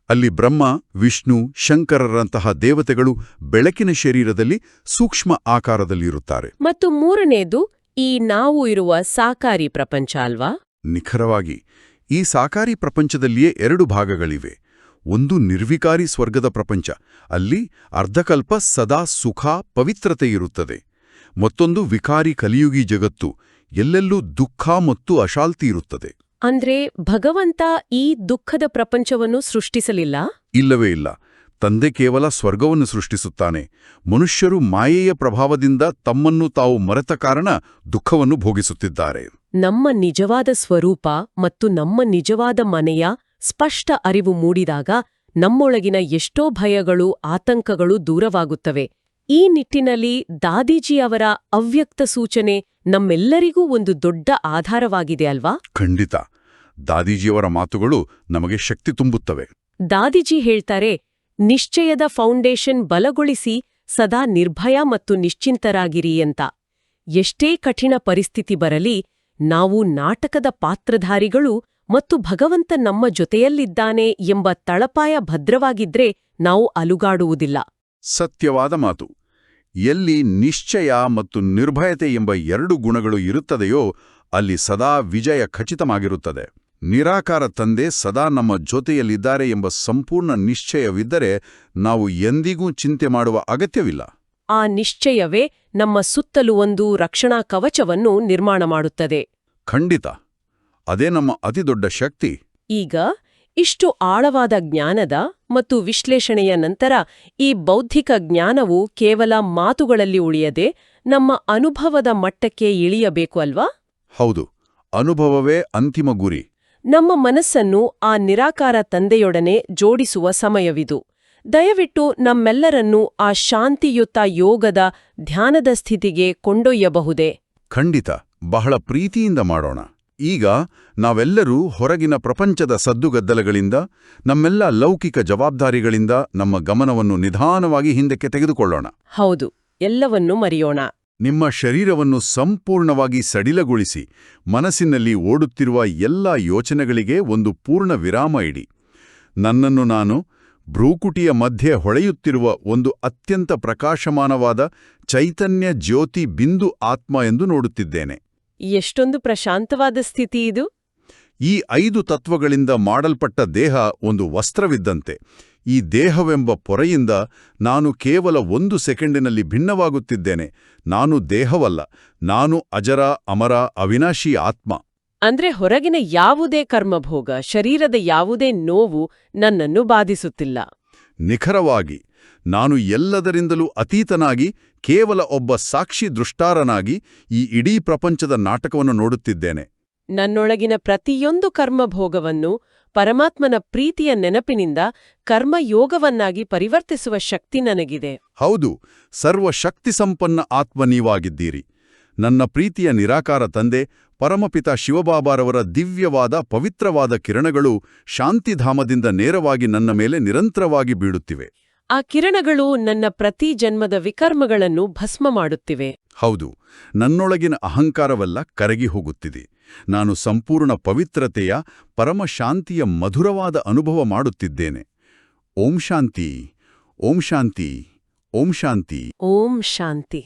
ಅಲ್ಲಿ ಬ್ರಹ್ಮ, ವಿಷ್ಣು, ಶಂಕರರಂತಹ ದೇವತೆಗಳು ಬೆಳಕಿನ ಶರೀರದಲ್ಲಿ ಸೂಕ್ಷ್ಮ ಆಕಾರದಲ್ಲಿರುತ್ತಾರೆ. ಮತ್ತು ಮೂರನೇದು ಈ ನಾವು ಇರುವ ಸಾಕಾರಿ ಪ್ರಪಂಚ ಅಲ್ವಾ? ನಿಖರವಾಗಿ. ಈ ಸಾಕಾರಿ ಪ್ರಪಂಚದಲ್ಲಿಯೇ 2 ಭಾಗಗಳಿವೆ. ಒಂದು ನಿರ್ವಿಕಾರಿ ಸ್ವರ್ಗದ ಪ್ರಪಂಚ, ಅಲ್ಲಿ ಅರ್ಧಕಲ್ಪ ಸದಾ ಸುಖ, ಪವಿತ್ರತೆ ಇರುತ್ತದೆ. ಮತ್ತೊಂದು ವಿಕಾರಿ ಕಲಿಯುಗಿ ಜಗತ್ತು, ಎಲ್ಲೆಲ್ಲೂ ದುಃಖ ಮತ್ತು ಅಶಾಂತಿ ಇರುತ್ತದೆ. ಅಂದ್ರೆ ಭಗವಂತ ಈ ದುಃಖದ ಪ್ರಪಂಚವನ್ನು ಸೃಷ್ಟಿಸಲಿಲ್ಲ? ಇಲ್ಲವೇ ಇಲ್ಲ. ತಂದೆ ಕೇವಲ ಸ್ವರ್ಗವನ್ನು ಸೃಷ್ಟಿಸುತ್ತಾನೆ. ಮನುಷ್ಯರು ಮಾಯೆಯ ಪ್ರಭಾವದಿಂದ ತಮ್ಮನ್ನು ತಾವು ಮರೆತ ಕಾರಣ ದುಃಖವನ್ನು ಭೋಗಿಸುತ್ತಿದ್ದಾರೆ. ನಮ್ಮ ನಿಜವಾದ ಸ್ವರೂಪ ಮತ್ತು ನಮ್ಮ ನಿಜವಾದ ಮನೆಯ ಸ್ಪಷ್ಟ ಅರಿವು ಮೂಡಿದಾಗ ನಮ್ಮೊಳಗಿನ ಎಷ್ಟೋ ಭಯಗಳು, ಆತಂಕಗಳು ದೂರವಾಗುತ್ತವೆ. ಈ ನಿಟ್ಟಿನಲ್ಲಿ ದಾದೀಜಿ ಅವರ ಅವ್ಯಕ್ತ ಸೂಚನೆ ನಮ್ಮೆಲ್ಲರಿಗೂ ಒಂದು ದೊಡ್ಡ ಆಧಾರವಾಗಿದೆ ಅಲ್ವಾ? ಖಂಡಿತ. ದಾದೀಜಿಯವರ ಮಾತುಗಳು ನಮಗೆ ಶಕ್ತಿ ತುಂಬುತ್ತವೆ. ದಾದೀಜಿ ಹೇಳ್ತಾರೆ, ನಿಶ್ಚಯದ ಫೌಂಡೇಶನ್ ಬಲಗೊಳಿಸಿ ಸದಾ ನಿರ್ಭಯ ಮತ್ತು ನಿಶ್ಚಿಂತರಾಗಿರಿ ಅಂತ. ಎಷ್ಟೇ ಕಠಿಣ ಪರಿಸ್ಥಿತಿ ಬರಲಿ, ನಾವು ನಾಟಕದ ಪಾತ್ರಧಾರಿಗಳು ಮತ್ತು ಭಗವಂತ ನಮ್ಮ ಜೊತೆಯಲ್ಲಿದ್ದಾನೆ ಎಂಬ ತಳಪಾಯ ಭದ್ರವಾಗಿದ್ರೆ ನಾವು ಅಲುಗಾಡುವುದಿಲ್ಲ. ಸತ್ಯವಾದ ಮಾತು. ಎಲ್ಲಿ ನಿಶ್ಚಯ ಮತ್ತು ನಿರ್ಭಯತೆ ಎಂಬ 2 ಗುಣಗಳು ಇರುತ್ತದೆಯೋ ಅಲ್ಲಿ ಸದಾ ವಿಜಯ ಖಚಿತವಾಗಿರುತ್ತದೆ. ನಿರಾಕಾರ ತಂದೆ ಸದಾ ನಮ್ಮ ಜೊತೆಯಲ್ಲಿದ್ದಾರೆ ಎಂಬ ಸಂಪೂರ್ಣ ನಿಶ್ಚಯವಿದ್ದರೆ ನಾವು ಎಂದಿಗೂ ಚಿಂತೆ ಮಾಡುವ ಅಗತ್ಯವಿಲ್ಲ. ಆ ನಿಶ್ಚಯವೇ ನಮ್ಮ ಸುತ್ತಲೂ ಒಂದು ರಕ್ಷಣಾ ಕವಚವನ್ನು ನಿರ್ಮಾಣ ಮಾಡುತ್ತದೆ. ಖಂಡಿತ. ಅದೇ ನಮ್ಮ ಅತಿದೊಡ್ಡ ಶಕ್ತಿ. ಈಗ ಇಷ್ಟು ಆಳವಾದ ಜ್ಞಾನದ ಮತ್ತು ವಿಶ್ಲೇಷಣೆಯ ನಂತರ ಈ ಬೌದ್ಧಿಕ ಜ್ಞಾನವು ಕೇವಲ ಮಾತುಗಳಲ್ಲಿ ಉಳಿಯದೆ ನಮ್ಮ ಅನುಭವದ ಮಟ್ಟಕ್ಕೆ ಇಳಿಯಬೇಕು ಅಲ್ವಾ? ಹೌದು, ಅನುಭವವೇ ಅಂತಿಮ ಗುರಿ. ನಮ್ಮ ಮನಸ್ಸನ್ನು ಆ ನಿರಾಕಾರ ತಂದೆಯೊಡನೆ ಜೋಡಿಸುವ ಸಮಯವಿದು. ದಯವಿಟ್ಟು ನಮ್ಮೆಲ್ಲರನ್ನೂ ಆ ಶಾಂತಿಯುತ ಯೋಗದ ಧ್ಯಾನದ ಸ್ಥಿತಿಗೆ ಕೊಂಡೊಯ್ಯಬಹುದೇ? ಖಂಡಿತ, ಬಹಳ ಪ್ರೀತಿಯಿಂದ ಮಾಡೋಣ. ಈಗ ನಾವೆಲ್ಲರೂ ಹೊರಗಿನ ಪ್ರಪಂಚದ ಸದ್ದುಗದ್ದಲಗಳಿಂದ, ನಮ್ಮೆಲ್ಲ ಲೌಕಿಕ ಜವಾಬ್ದಾರಿಗಳಿಂದ ನಮ್ಮ ಗಮನವನ್ನು ನಿಧಾನವಾಗಿ ಹಿಂದಕ್ಕೆ ತೆಗೆದುಕೊಳ್ಳೋಣ. ಹೌದು, ಎಲ್ಲವನ್ನೂ ಮರೆಯೋಣ. ನಿಮ್ಮ ಶರೀರವನ್ನು ಸಂಪೂರ್ಣವಾಗಿ ಸಡಿಲಗೊಳಿಸಿ ಮನಸ್ಸಿನಲ್ಲಿ ಓಡುತ್ತಿರುವ ಎಲ್ಲ ಯೋಚನೆಗಳಿಗೆ ಒಂದು ಪೂರ್ಣ ವಿರಾಮ ಇಡಿ. ನನ್ನನ್ನು ನಾನು ಭ್ರೂಕುಟಿಯ ಮಧ್ಯೆ ಹೊಳೆಯುತ್ತಿರುವ ಒಂದು ಅತ್ಯಂತ ಪ್ರಕಾಶಮಾನವಾದ ಚೈತನ್ಯ ಜ್ಯೋತಿ ಬಿಂದು ಆತ್ಮ ಎಂದು ನೋಡುತ್ತಿದ್ದೇನೆ. ಎಷ್ಟೊಂದು ಪ್ರಶಾಂತವಾದ ಸ್ಥಿತಿ ಇದು! ಈ 5 ತತ್ವಗಳಿಂದ ಮಾಡಲ್ಪಟ್ಟ ದೇಹ ಒಂದು ವಸ್ತ್ರವಿದ್ದಂತೆ. ಈ ದೇಹವೆಂಬ ಪೊರೆಯಿಂದ ನಾನು ಕೇವಲ 1 ಸೆಕೆಂಡಿನಲ್ಲಿ ಭಿನ್ನವಾಗುತ್ತಿದ್ದೇನೆ. ನಾನು ದೇಹವಲ್ಲ, ನಾನು ಅಜರ, ಅಮರ, ಅವಿನಾಶಿ ಆತ್ಮ. ಅಂದ್ರೆ ಹೊರಗಿನ ಯಾವುದೇ ಕರ್ಮಭೋಗ, ಶರೀರದ ಯಾವುದೇ ನೋವು ನನ್ನನ್ನು ಬಾಧಿಸುತ್ತಿಲ್ಲ. ನಿಖರವಾಗಿ. ನಾನು ಎಲ್ಲದರಿಂದಲೂ ಅತೀತನಾಗಿ ಕೇವಲ ಒಬ್ಬ ಸಾಕ್ಷಿ ದೃಷ್ಟಾರನಾಗಿ ಈ ಇಡೀ ಪ್ರಪಂಚದ ನಾಟಕವನ್ನು ನೋಡುತ್ತಿದ್ದೇನೆ. ನನ್ನೊಳಗಿನ ಪ್ರತಿಯೊಂದು ಕರ್ಮಭೋಗವನ್ನು ಪರಮಾತ್ಮನ ಪ್ರೀತಿಯ ನೆನಪಿನಿಂದ ಕರ್ಮಯೋಗವನ್ನಾಗಿ ಪರಿವರ್ತಿಸುವ ಶಕ್ತಿ ನನಗಿದೆ. ಹೌದು, ಸರ್ವಶಕ್ತಿ ಸಂಪನ್ನ ಆತ್ಮ ನೀವಾಗಿದ್ದೀರಿ. ನನ್ನ ಪ್ರೀತಿಯ ನಿರಾಕಾರ ತಂದೆ ಪರಮಪಿತ ಶಿವಬಾಬಾರವರ ದಿವ್ಯವಾದ ಪವಿತ್ರವಾದ ಕಿರಣಗಳು ಶಾಂತಿಧಾಮದಿಂದ ನೇರವಾಗಿ ನನ್ನ ಮೇಲೆ ನಿರಂತರವಾಗಿ ಬೀಳುತ್ತಿವೆ. ಆ ಕಿರಣಗಳು ನನ್ನ ಪ್ರತಿ ಜನ್ಮದ ವಿಕರ್ಮಗಳನ್ನು ಭಸ್ಮ ಮಾಡುತ್ತಿವೆ. ಹೌದು, ನನ್ನೊಳಗಿನ ಅಹಂಕಾರವೆಲ್ಲ ಕರಗಿ ಹೋಗುತ್ತಿದೆ. ನಾನು ಸಂಪೂರ್ಣ ಪವಿತ್ರತೆಯ ಪರಮಶಾಂತಿಯ ಮಧುರವಾದ ಅನುಭವ ಮಾಡುತ್ತಿದ್ದೇನೆ. ಓಂ ಶಾಂತಿ, ಓಂ ಶಾಂತಿ, ಓಂ ಶಾಂತಿ. ಓಂ ಶಾಂತಿ.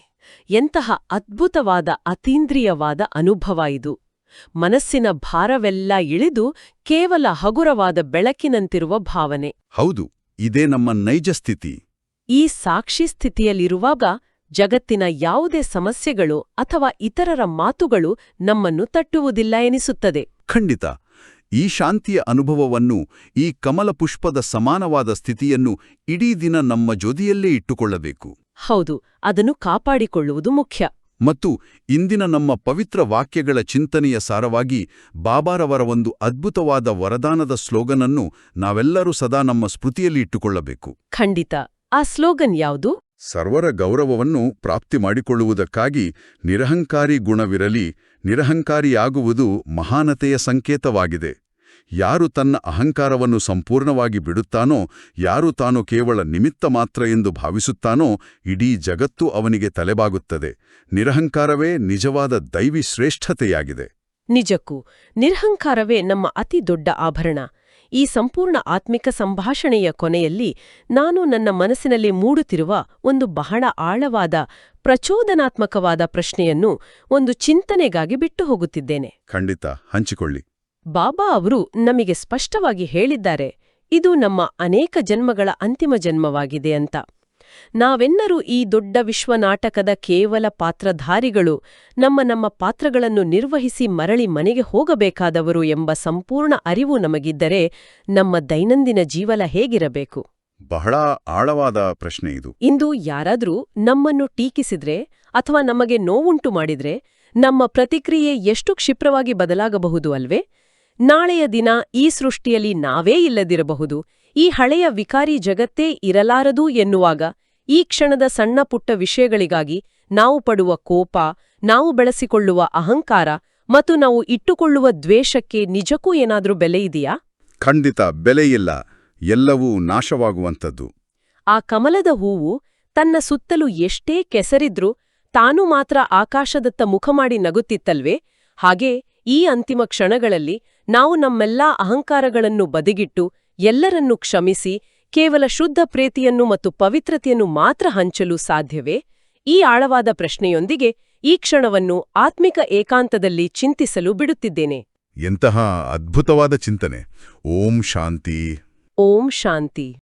ಎಂತಹ ಅದ್ಭುತವಾದ ಅತೀಂದ್ರಿಯವಾದ ಅನುಭವ ಇದು! ಮನಸ್ಸಿನ ಭಾರವೆಲ್ಲ ಇಳಿದು ಕೇವಲ ಹಗುರವಾದ ಬೆಳಕಿನಂತಿರುವ ಭಾವನೆ. ಹೌದು, ಇದೇ ನಮ್ಮ ನೈಜ ಸ್ಥಿತಿ. ಈ ಸಾಕ್ಷಿ ಸ್ಥಿತಿಯಲ್ಲಿರುವಾಗ ಜಗತ್ತಿನ ಯಾವುದೇ ಸಮಸ್ಯೆಗಳು ಅಥವಾ ಇತರರ ಮಾತುಗಳು ನಮ್ಮನ್ನು ತಟ್ಟುವುದಿಲ್ಲ ಎನಿಸುತ್ತದೆ. ಖಂಡಿತ. ಈ ಶಾಂತಿಯ ಅನುಭವವನ್ನು, ಈ ಕಮಲಪುಷ್ಪದ ಸಮಾನವಾದ ಸ್ಥಿತಿಯನ್ನು ಇಡೀ ದಿನ ನಮ್ಮ ಜೊತೆಯಲ್ಲೇ ಇಟ್ಟುಕೊಳ್ಳಬೇಕು. ಹೌದು, ಅದನ್ನು ಕಾಪಾಡಿಕೊಳ್ಳುವುದು ಮುಖ್ಯ. ಮತ್ತು ಇಂದಿನ ನಮ್ಮ ಪವಿತ್ರ ವಾಕ್ಯಗಳ ಚಿಂತನೆಯ ಸಾರವಾಗಿ ಬಾಬಾರವರ ಒಂದು ಅದ್ಭುತವಾದ ವರದಾನದ ಸ್ಲೋಗನನ್ನು ನಾವೆಲ್ಲರೂ ಸದಾ ನಮ್ಮ ಸ್ಮೃತಿಯಲ್ಲಿ ಇಟ್ಟುಕೊಳ್ಳಬೇಕು. ಖಂಡಿತ. ಆ ಸ್ಲೋಗನ್ ಯಾವುದು? ಸರ್ವರ ಗೌರವವನ್ನು ಪ್ರಾಪ್ತಿ ಮಾಡಿಕೊಳ್ಳುವುದಕ್ಕಾಗಿ ನಿರಹಂಕಾರಿ ಗುಣವಿರಲಿ, ನಿರಹಂಕಾರಿಯಾಗುವುದು ಮಹಾನತೆಯ ಸಂಕೇತವಾಗಿದೆ. ಯಾರು ತನ್ನ ಅಹಂಕಾರವನ್ನು ಸಂಪೂರ್ಣವಾಗಿ ಬಿಡುತ್ತಾನೋ, ಯಾರು ತಾನು ಕೇವಲ ನಿಮಿತ್ತ ಮಾತ್ರ ಎಂದು ಭಾವಿಸುತ್ತಾನೋ, ಇಡೀ ಜಗತ್ತು ಅವನಿಗೆ ತಲೆಬಾಗುತ್ತದೆ. ನಿರಹಂಕಾರವೇ ನಿಜವಾದ ದೈವಿ ಶ್ರೇಷ್ಠತೆಯಾಗಿದೆ. ನಿಜಕ್ಕೂ ನಿರಹಂಕಾರವೇ ನಮ್ಮ ಅತಿ ದೊಡ್ಡ ಆಭರಣ. ಈ ಸಂಪೂರ್ಣ ಆತ್ಮಿಕ ಸಂಭಾಷಣೆಯ ಕೊನೆಯಲ್ಲಿ ನಾನು ನನ್ನ ಮನಸ್ಸಿನಲ್ಲಿ ಮೂಡುತ್ತಿರುವ ಒಂದು ಬಹಳ ಆಳವಾದ, ಪ್ರಚೋದನಾತ್ಮಕವಾದ ಪ್ರಶ್ನೆಯನ್ನು ಒಂದು ಚಿಂತನೆಗಾಗಿ ಬಿಟ್ಟು ಹೋಗುತ್ತಿದ್ದೇನೆ. ಖಂಡಿತ, ಹಂಚಿಕೊಳ್ಳಿ. ಬಾಬಾ ಅವರು ನಮಗೆ ಸ್ಪಷ್ಟವಾಗಿ ಹೇಳಿದ್ದಾರೆ, ಇದು ನಮ್ಮ ಅನೇಕ ಜನ್ಮಗಳ ಅಂತಿಮ ಜನ್ಮವಾಗಿದೆ ಅಂತ. ನಾವೆಲ್ಲರೂ ಈ ದೊಡ್ಡ ವಿಶ್ವನಾಟಕದ ಕೇವಲ ಪಾತ್ರಧಾರಿಗಳು, ನಮ್ಮ ಪಾತ್ರಗಳನ್ನು ನಿರ್ವಹಿಸಿ ಮರಳಿ ಮನೆಗೆ ಹೋಗಬೇಕಾದವರು ಎಂಬ ಸಂಪೂರ್ಣ ಅರಿವು ನಮಗಿದ್ದರೆ ನಮ್ಮ ದೈನಂದಿನ ಜೀವನ ಹೇಗಿರಬೇಕು? ಬಹಳ ಆಳವಾದ ಪ್ರಶ್ನೆ ಇದು. ಇಂದು ಯಾರಾದ್ರೂ ನಮ್ಮನ್ನು ಟೀಕಿಸಿದ್ರೆ ಅಥವಾ ನಮಗೆ ನೋವುಂಟು ಮಾಡಿದ್ರೆ ನಮ್ಮ ಪ್ರತಿಕ್ರಿಯೆ ಎಷ್ಟು ಕ್ಷಿಪ್ರವಾಗಿ ಬದಲಾಗಬಹುದು ಅಲ್ವೇ? ನಾಳೆಯ ದಿನ ಈ ಸೃಷ್ಟಿಯಲ್ಲಿ ನಾವೇ ಇಲ್ಲದಿರಬಹುದು, ಈ ಹಳೆಯ ವಿಕಾರಿ ಜಗತ್ತೇ ಇರಲಾರದು ಎನ್ನುವಾಗ ಈ ಕ್ಷಣದ ಸಣ್ಣ ಪುಟ್ಟ ವಿಷಯಗಳಿಗಾಗಿ ನಾವು ಪಡುವ ಕೋಪ, ನಾವು ಬೆಳೆಸಿಕೊಳ್ಳುವ ಅಹಂಕಾರ ಮತ್ತು ನಾವು ಇಟ್ಟುಕೊಳ್ಳುವ ದ್ವೇಷಕ್ಕೆ ನಿಜಕ್ಕೂ ಏನಾದ್ರೂ ಬೆಲೆ ಇದೆಯಾ? ಖಂಡಿತ ಬೆಲೆಯಿಲ್ಲ. ಎಲ್ಲವೂ ನಾಶವಾಗುವಂಥದ್ದು. ಆ ಕಮಲದ ಹೂವು ತನ್ನ ಸುತ್ತಲೂ ಎಷ್ಟೇ ಕೆಸರಿದ್ರೂ ತಾನು ಮಾತ್ರ ಆಕಾಶದತ್ತ ಮುಖ ಮಾಡಿ ನಗುತ್ತಿತ್ತಲ್ವೇ? ಹಾಗೆ ಈ ಅಂತಿಮ ಕ್ಷಣಗಳಲ್ಲಿ ನಾವು ನಮ್ಮೆಲ್ಲಾ ಅಹಂಕಾರಗಳನ್ನು ಬದಿಗಿಟ್ಟು ಎಲ್ಲರನ್ನೂ ಕ್ಷಮಿಸಿ ಕೇವಲ ಶುದ್ಧ ಪ್ರೀತಿಯನ್ನು ಮತ್ತು ಪವಿತ್ರತೆಯನ್ನು ಮಾತ್ರ ಹಂಚಲು ಸಾಧ್ಯವೇ? ಈ ಆಳವಾದ ಪ್ರಶ್ನೆಯೊಂದಿಗೆ ಈ ಕ್ಷಣವನ್ನು ಆತ್ಮಿಕ ಏಕಾಂತದಲ್ಲಿ ಚಿಂತಿಸಲು ಬಿಡುತ್ತಿದ್ದೇನೆ. ಎಂತಹ ಅದ್ಭುತವಾದ ಚಿಂತನೆ. ಓಂ ಶಾಂತಿ. ಓಂ ಶಾಂತಿ.